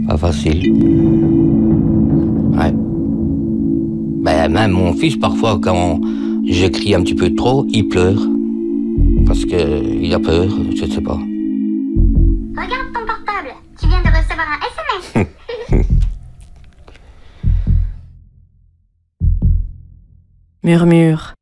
Pas facile. Ouais. Ben, même mon fils, parfois, quand je crie un petit peu trop, il pleure. Parce qu'il a peur, je ne sais pas. Regarde ton portable, tu viens de recevoir un SMS. Murmure.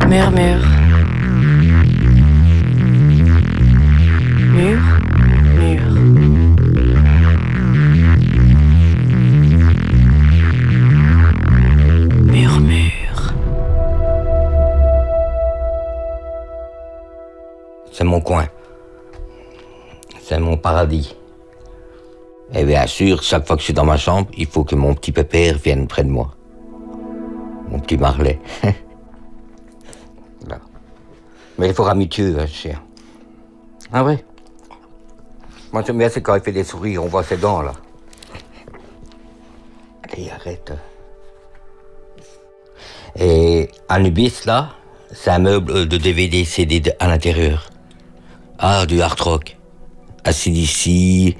Murmure. Murmure. C'est mon coin. C'est mon paradis. Et bien sûr, chaque fois que je suis dans ma chambre, il faut que mon petit pépère vienne près de moi. Mon petit Marley. Là. Mais il faut ramitueux, hein, chien. Ah ouais. Moi j'aime bien, c'est quand il fait des souris, on voit ses dents là. Allez, arrête. Et Anubis là, c'est un meuble de DVD, CD à l'intérieur. Ah, du hard rock. AC/DC,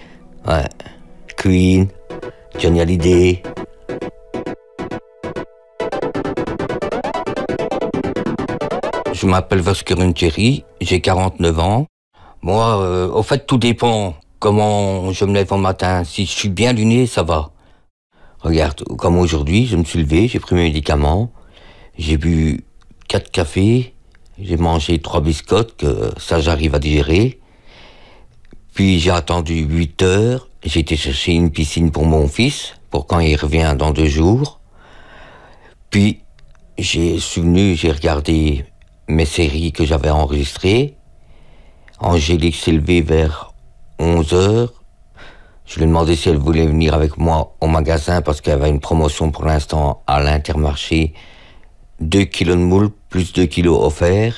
ouais. Queen, Johnny Hallyday. Je m'appelle Vasquerun Thierry, j'ai 49 ans. Moi, au fait, tout dépend comment je me lève au matin. Si je suis bien luné, ça va. Regarde, comme aujourd'hui, je me suis levé, j'ai pris mes médicaments, j'ai bu 4 cafés, j'ai mangé 3 biscottes, que ça j'arrive à digérer. Puis j'ai attendu 8 heures, j'ai été chercher une piscine pour mon fils, pour quand il revient dans 2 jours. Puis j'ai regardé mes séries que j'avais enregistrées. Angélique s'est levée vers 11 heures. Je lui ai demandé si elle voulait venir avec moi au magasin parce qu'elle avait une promotion pour l'instant à l'Intermarché. 2 kilos de moules plus 2 kilos offerts.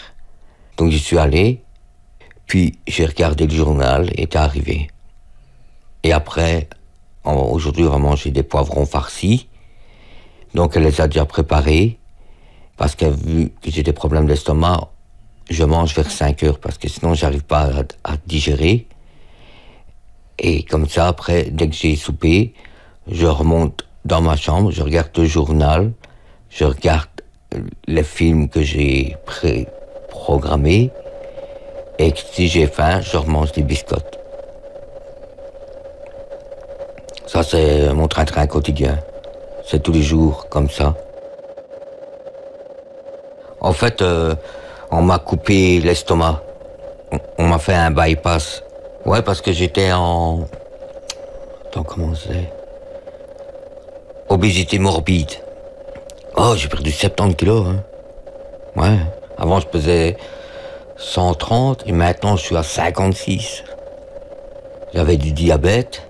Donc j'y suis allé. Puis j'ai regardé le journal et t'es arrivé. Et après, aujourd'hui on va manger des poivrons farcis. Donc elle les a déjà préparés. Parce qu'elle a vu que j'ai des problèmes d'estomac, je mange vers 5 heures parce que sinon j'arrive pas à digérer. Et comme ça, après, dès que j'ai soupé, je remonte dans ma chambre, je regarde le journal, je regarde les films que j'ai programmés. Et si j'ai faim, je remange des biscottes. Ça, c'est mon train-train quotidien. C'est tous les jours comme ça. En fait, on m'a coupé l'estomac. On m'a fait un bypass. Ouais, parce que j'étais en... Attends, comment c'est? Obésité morbide. Oh, j'ai perdu 70 kilos, hein. Ouais. Avant, je pesais 130 et maintenant, je suis à 56. J'avais du diabète,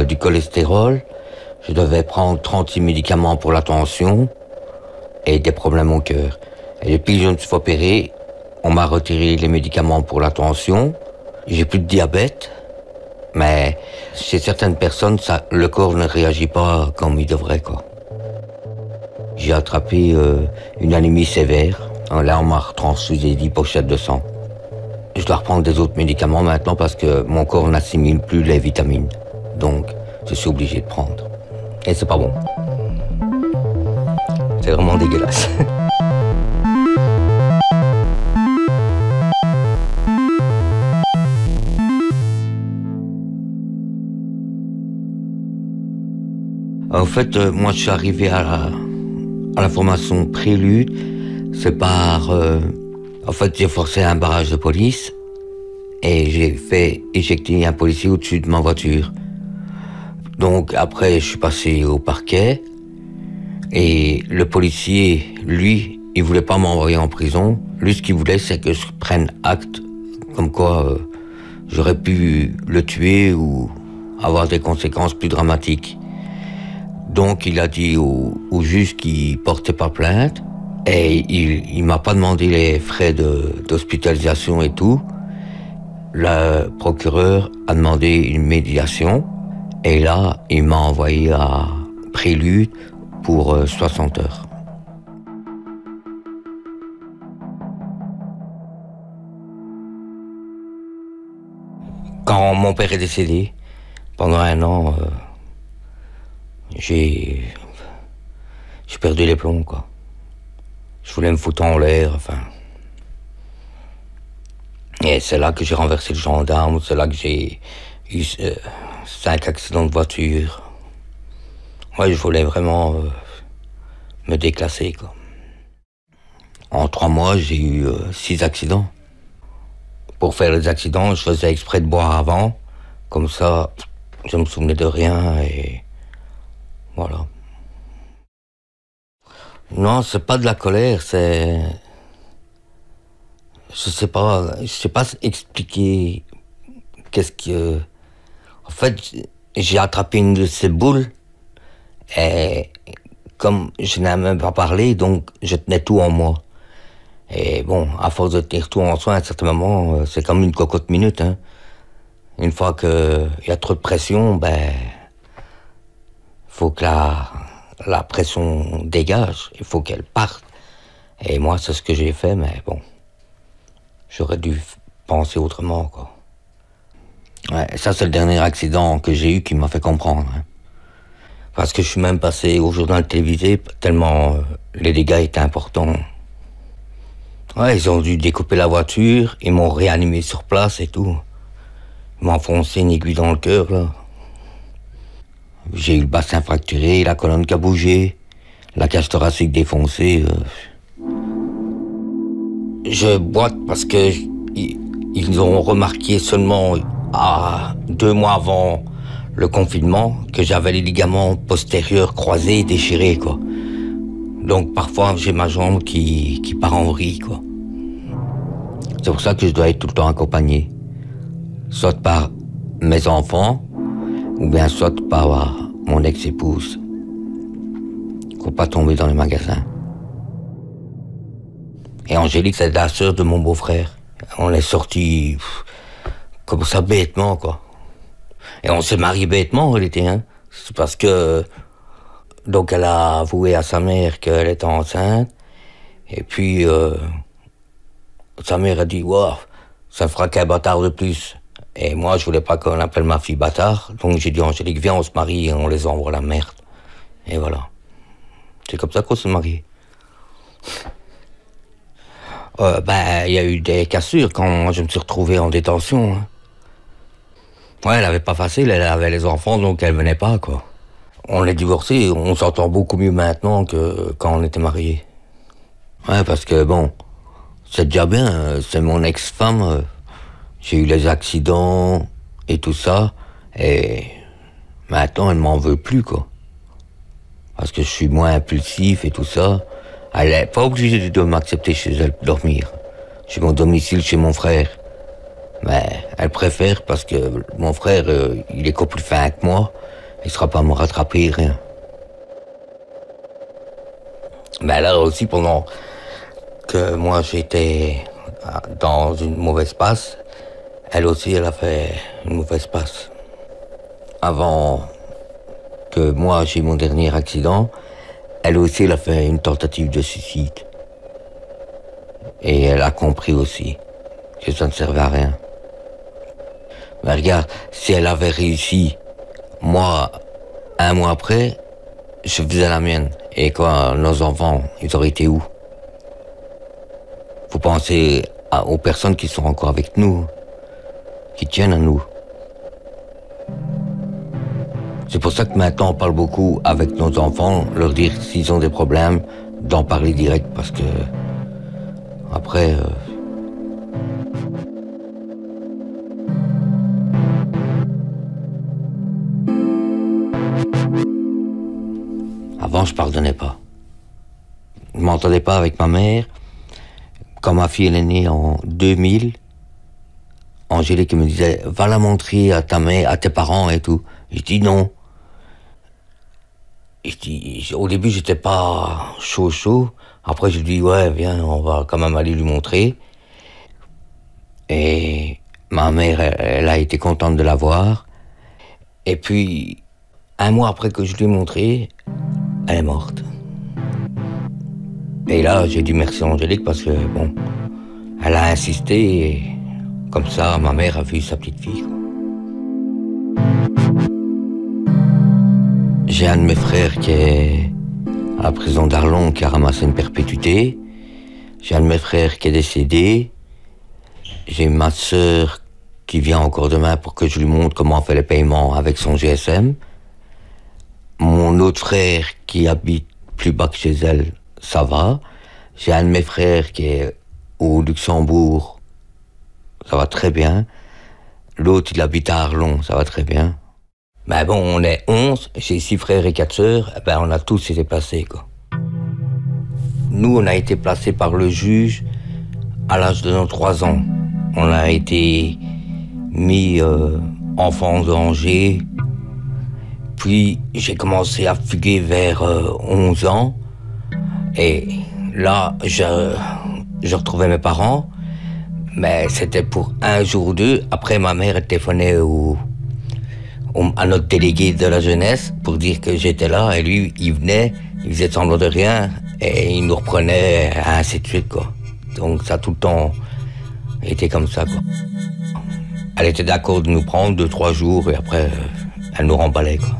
du cholestérol. Je devais prendre 36 médicaments pour la tension et des problèmes au cœur. Et depuis que je me suis opéré, on m'a retiré les médicaments pour la tension. J'ai plus de diabète, mais chez certaines personnes, le corps ne réagit pas comme il devrait, quoi. J'ai attrapé une anémie sévère. Là, on m'a retransfusé 10 pochettes de sang. Je dois reprendre des autres médicaments maintenant parce que mon corps n'assimile plus les vitamines. Donc, je suis obligé de prendre. Et c'est pas bon. C'est vraiment dégueulasse. En fait, moi, je suis arrivé à la formation Prélude. C'est par... en fait, j'ai forcé un barrage de police et j'ai fait éjecter un policier au-dessus de ma voiture. Donc, après, je suis passé au parquet et le policier, lui, il voulait pas m'envoyer en prison. Lui, ce qu'il voulait, c'est que je prenne acte comme quoi j'aurais pu le tuer ou avoir des conséquences plus dramatiques. Donc il a dit au juge qu'il portait pas plainte et il m'a pas demandé les frais d'hospitalisation et tout. Le procureur a demandé une médiation et là il m'a envoyé à Prélude pour 60 heures. Quand mon père est décédé, pendant 1 an, j'ai perdu les plombs, quoi. Je voulais me foutre en l'air, enfin. Et c'est là que j'ai renversé le gendarme, c'est là que j'ai eu 5 accidents de voiture. Ouais, je voulais vraiment me déclasser, quoi. En 3 mois, j'ai eu 6 accidents. Pour faire les accidents, je faisais exprès de boire avant. Comme ça, je me souvenais de rien et voilà. Non, c'est pas de la colère, c'est... Je sais pas expliquer qu'est-ce que... En fait, j'ai attrapé une de ces boules et comme je n'ai même pas parlé, donc je tenais tout en moi. Et bon, à force de tenir tout en soi, à un certain moment, c'est comme une cocotte minute, hein. Une fois qu'il y a trop de pression, ben... faut que la pression dégage, il faut qu'elle parte. Et moi, c'est ce que j'ai fait, mais bon... J'aurais dû penser autrement, quoi. Ouais, ça, c'est le dernier accident que j'ai eu qui m'a fait comprendre, hein. Parce que je suis même passé au journal télévisé tellement les dégâts étaient importants. Ouais, ils ont dû découper la voiture, ils m'ont réanimé sur place et tout. Ils m'ont enfoncé une aiguille dans le cœur, là. J'ai eu le bassin fracturé, la colonne qui a bougé, la cage thoracique défoncée. Je boite parce que ils ont remarqué seulement 2 mois avant le confinement que j'avais les ligaments postérieurs croisés et déchirés, quoi. Donc parfois j'ai ma jambe qui part en vrille, quoi. C'est pour ça que je dois être tout le temps accompagné, soit par mes enfants ou bien soit par mon ex-épouse, pour pas tomber dans les magasins. Et Angélique, c'est la sœur de mon beau-frère. On est sortis comme ça bêtement, quoi. Et on s'est mariés bêtement, elle était, hein. C'est parce que... Donc elle a avoué à sa mère qu'elle était enceinte. Et puis, sa mère a dit, wow, ça fera qu'un bâtard de plus. Et moi, je voulais pas qu'on appelle ma fille bâtard. Donc j'ai dit, Angélique, viens, on se marie et on les envoie la merde. Et voilà. C'est comme ça qu'on s'est mariés. Il y a eu des cassures quand je me suis retrouvé en détention, hein. Ouais, elle avait pas facile, elle avait les enfants, donc elle venait pas, quoi. On est divorcés, on s'entend beaucoup mieux maintenant que quand on était mariés. Ouais, parce que bon, c'est déjà bien, c'est mon ex-femme, j'ai eu les accidents et tout ça, et maintenant elle m'en veut plus, quoi. Parce que je suis moins impulsif et tout ça. Elle est pas obligée de m'accepter chez elle pour dormir. J'ai mon domicile chez mon frère. Mais elle préfère parce que mon frère, il est encore plus fin que moi. Il sera pas à me rattraper, rien. Mais là aussi, pendant que moi j'étais dans une mauvaise passe, elle aussi, elle a fait une mauvaise passe. Avant que moi j'ai mon dernier accident, elle aussi, elle a fait une tentative de suicide. Et elle a compris aussi que ça ne servait à rien. Mais regarde, si elle avait réussi, moi, 1 mois après, je faisais la mienne. Et quoi, nos enfants, ils auraient été où? Faut penser aux personnes qui sont encore avec nous, qui tiennent à nous. C'est pour ça que maintenant on parle beaucoup avec nos enfants, leur dire s'ils ont des problèmes, d'en parler direct, parce que après... Avant, je pardonnais pas. Je m'entendais pas avec ma mère. Quand ma fille elle est née en 2000, Angélique me disait « Va la montrer à ta mère, à tes parents et tout ». Je dis non. Au début, j'étais pas chaud. Après, je dis ouais, viens, on va quand même aller lui montrer. Et ma mère, elle a été contente de la voir. Et puis, 1 mois après que je lui ai montré, elle est morte. Et là, j'ai dit merci à Angélique parce que, bon, elle a insisté et comme ça, ma mère a vu sa petite fille, quoi. J'ai un de mes frères qui est à la prison d'Arlon qui a ramassé une perpétuité. J'ai un de mes frères qui est décédé. J'ai ma sœur qui vient encore demain pour que je lui montre comment on fait les paiements avec son GSM. Mon autre frère qui habite plus bas que chez elle, ça va. J'ai un de mes frères qui est au Luxembourg, ça va très bien. L'autre, il habite à Arlon, ça va très bien. Ben bon, on est 11, j'ai 6 frères et 4 sœurs, ben on a tous été placés, quoi. Nous, on a été placés par le juge à l'âge de nos 3 ans. On a été mis enfants en danger. Puis j'ai commencé à fuguer vers 11 ans. Et là, je retrouvais mes parents. Mais c'était pour un jour ou deux. Après, ma mère téléphonait à notre délégué de la jeunesse pour dire que j'étais là. Et lui, il venait, il faisait semblant de rien. Et il nous reprenait, ainsi de suite, quoi. Donc ça a tout le temps été comme ça, quoi. Elle était d'accord de nous prendre 2-3 jours et après, elle nous remballait, quoi.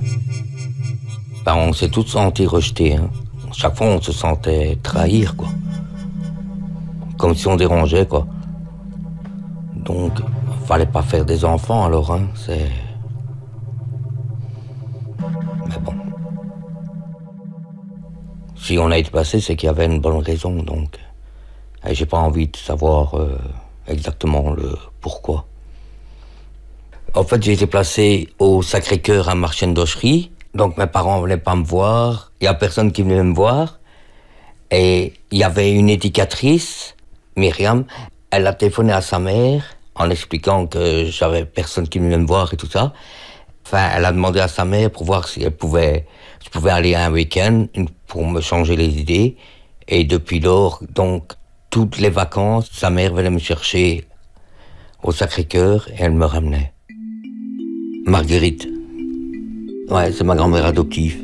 Ben, on s'est tous sentis rejetés, hein. Chaque fois, on se sentait trahir, quoi. Comme si on dérangeait, quoi. Donc, fallait pas faire des enfants, alors, hein. C'est... Mais bon. Si on a été placé, c'est qu'il y avait une bonne raison, donc... Et j'ai pas envie de savoir exactement le pourquoi. En fait, j'ai été placé au Sacré-Cœur à Marchienne-d'Auchery. Donc mes parents venaient pas me voir. Il y a personne qui venait me voir. Et il y avait une éducatrice, Myriam. Elle a téléphoné à sa mère en expliquant que j'avais personne qui venait me voir et tout ça. Enfin, elle a demandé à sa mère pour voir si je pouvais aller un week-end pour me changer les idées. Et depuis lors, donc, toutes les vacances, sa mère venait me chercher au Sacré-Cœur et elle me ramenait. Marguerite. Ouais, c'est ma grand-mère adoptive.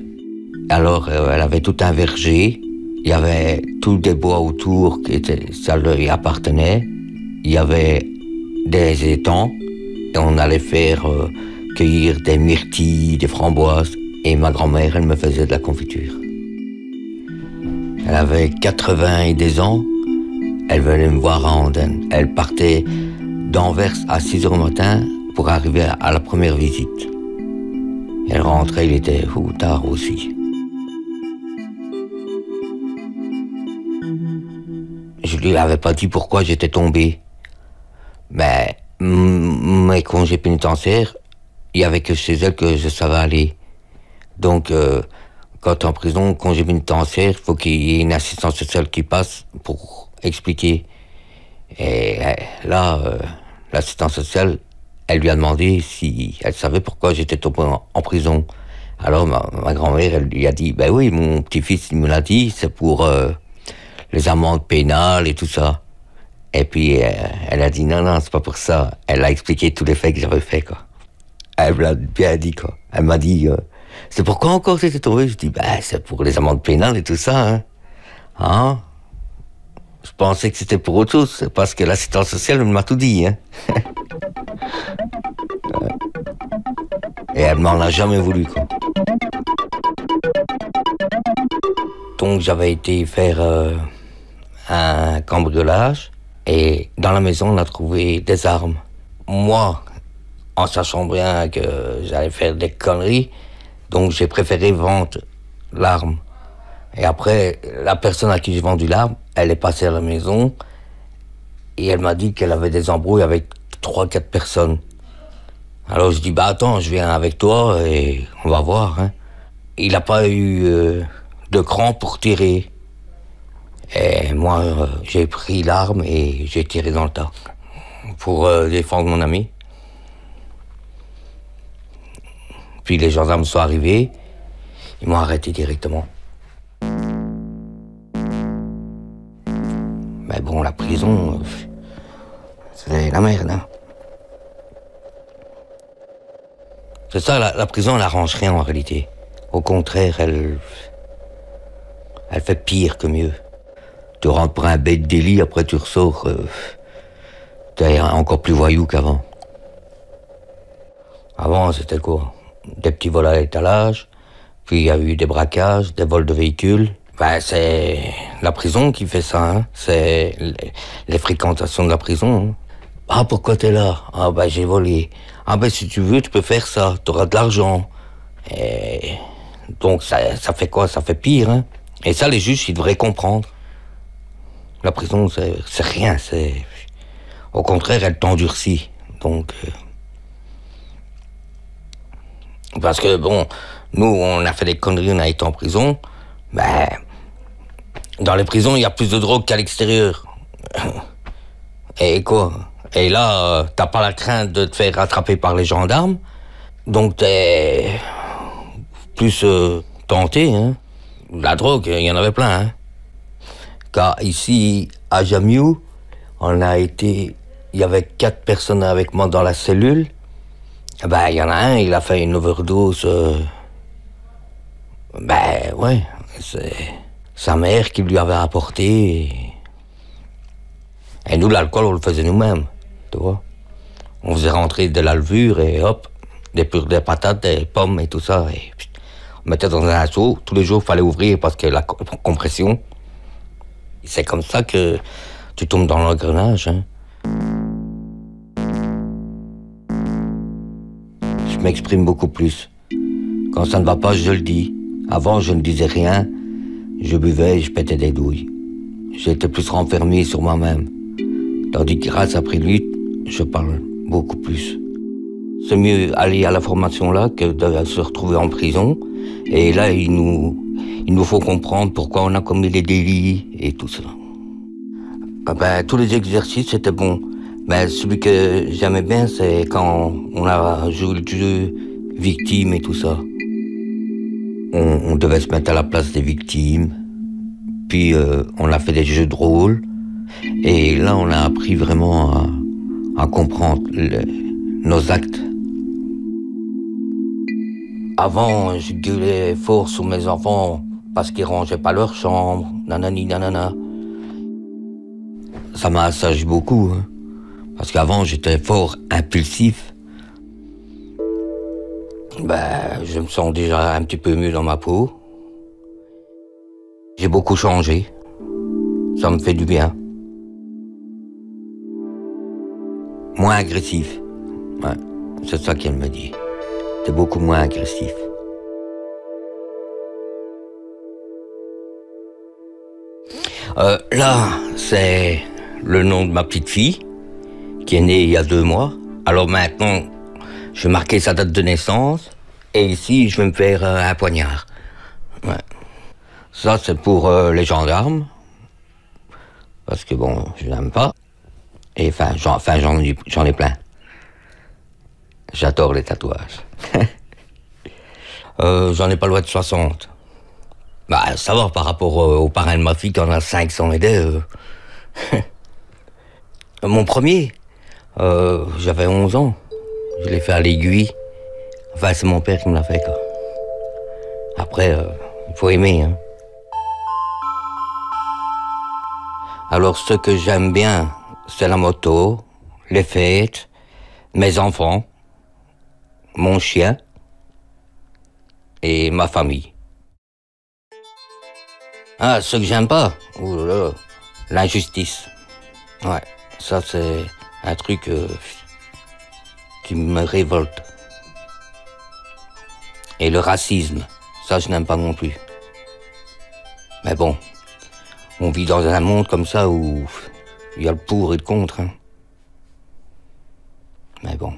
Alors, elle avait tout un verger. Il y avait tous des bois autour ça lui appartenait. Il y avait des étangs. Et on allait faire cueillir des myrtilles, des framboises. Et ma grand-mère, elle me faisait de la confiture. Elle avait 80 et des ans. Elle venait me voir à Andenne. Elle partait d'Anvers à 6 h du matin pour arriver à la première visite. Elle rentrait, il était tard aussi. Je lui avais pas dit pourquoi j'étais tombé. Mais mes congés pénitentiaires, il y avait que chez elle que je savais aller. Donc, quand tu es en prison, congé pénitentiaire, il faut qu'il y ait une assistance sociale qui passe pour expliquer. Et là, l'assistance sociale, elle lui a demandé si elle savait pourquoi j'étais tombé en prison. Alors ma grand-mère, elle lui a dit, ben oui, mon petit-fils, il me l'a dit, c'est pour les amendes pénales et tout ça. Et puis elle a dit, non, c'est pas pour ça. Elle a expliqué tous les faits que j'avais fait, quoi. Elle me l'a bien dit, quoi. Elle m'a dit, c'est pourquoi encore t'étais tombé? Je dis, ben c'est pour les amendes pénales et tout ça, hein. Je pensais que c'était pour autre chose, parce que l'assistance sociale m'a tout dit, hein. Et elle m'en a jamais voulu, quoi. Donc j'avais été faire un cambriolage, et dans la maison on a trouvé des armes. Moi, en sachant bien que j'allais faire des conneries, donc j'ai préféré vendre l'arme. Et après, la personne à qui j'ai vendu l'arme, elle est passée à la maison et elle m'a dit qu'elle avait des embrouilles avec 3-4 personnes. Alors je dis, bah attends, je viens avec toi et on va voir, hein. Il n'a pas eu de cran pour tirer. Et moi, j'ai pris l'arme et j'ai tiré dans le tas pour défendre mon ami. Puis les gendarmes sont arrivés, ils m'ont arrêté directement. Mais bon, la prison, c'est la merde, hein. C'est ça, la prison, elle arrange rien en réalité. Au contraire, elle fait pire que mieux. Tu rentres pour un bête délit, après tu ressors, t'es encore plus voyou qu'avant. Avant, c'était quoi? Des petits vols à l'étalage, Puis il y a eu des braquages, des vols de véhicules. Ben, c'est la prison qui fait ça, hein. C'est les fréquentations de la prison. Hein. Ah, pourquoi t'es là? Ah, ben, j'ai volé. Ah, ben, si tu veux, tu peux faire ça. T'auras de l'argent. Et donc, ça fait quoi? Ça fait pire, hein. Et ça, les juges, ils devraient comprendre. La prison, c'est rien. Au contraire, elle t'endurcit. Donc, parce que, bon, nous, on a fait des conneries, on a été en prison. Ben, dans les prisons, il y a plus de drogue qu'à l'extérieur. Et quoi? Et là, t'as pas la crainte de te faire rattraper par les gendarmes. Donc, t'es plus tenté, hein. La drogue, il y en avait plein, hein. Car ici, à Jammu, il y avait 4 personnes avec moi dans la cellule. Ben, il y en a un, il a fait une overdose. Ben, ouais, c'est sa mère qui lui avait apporté. Et nous, l'alcool, on le faisait nous-mêmes, tu vois. On faisait rentrer de la levure et hop, des patates, des pommes et tout ça. Et on mettait dans un seau. Tous les jours, il fallait ouvrir parce que la compression. C'est comme ça que tu tombes dans l'engrenage, hein. Je m'exprime beaucoup plus. Quand ça ne va pas, je le dis. Avant, je ne disais rien. Je buvais et je pétais des douilles. J'étais plus renfermé sur moi-même. Tandis que grâce à Prélude, je parle beaucoup plus. C'est mieux aller à la formation là que de se retrouver en prison. Et là, il nous faut comprendre pourquoi on a commis les délits et tout ça. Ben, tous les exercices, c'était bon. Mais celui que j'aimais bien, c'est quand on a joué le jeu victime et tout ça. On devait se mettre à la place des victimes. Puis on a fait des jeux de rôle. Et là, on a appris vraiment à comprendre nos actes. Avant, je gueulais fort sur mes enfants parce qu'ils rangeaient pas leur chambre, nanani nanana. Ça m'a assagi beaucoup, hein. Parce qu'avant, j'étais fort impulsif. Ben, je me sens déjà un petit peu mieux dans ma peau. J'ai beaucoup changé. Ça me fait du bien. Moins agressif. Ouais, c'est ça qu'elle me dit. T'es beaucoup moins agressif. Là, c'est le nom de ma petite fille, qui est née il y a 2 mois. Alors maintenant, je vais marquer sa date de naissance, et ici, je vais me faire un poignard. Ouais. Ça, c'est pour les gendarmes, parce que bon, je n'aime pas. Et j'en ai plein. J'adore les tatouages. J'en ai pas loin de 60. Bah, ça va par rapport au parrain de ma fille qui en a 500 et des. Mon premier, j'avais 11 ans. Je l'ai fait à l'aiguille. Enfin, c'est mon père qui me l'a fait, quoi. Après, il faut aimer, hein. Alors, ce que j'aime bien, c'est la moto, les fêtes, mes enfants, mon chien et ma famille. Ah, ce que j'aime pas, l'injustice. Ouais, ça c'est un truc qui me révolte. Et le racisme, ça je n'aime pas non plus. Mais bon, on vit dans un monde comme ça où il y a le pour et le contre, hein. Mais bon.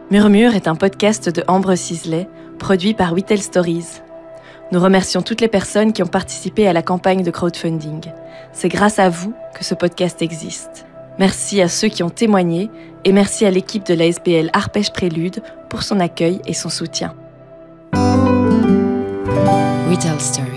Murmure est un podcast de Ambre Ciselet, produit par We Tell Stories. Nous remercions toutes les personnes qui ont participé à la campagne de crowdfunding. C'est grâce à vous que ce podcast existe. Merci à ceux qui ont témoigné et merci à l'équipe de la SBL Arpège Prélude pour son accueil et son soutien. We Tell Stories.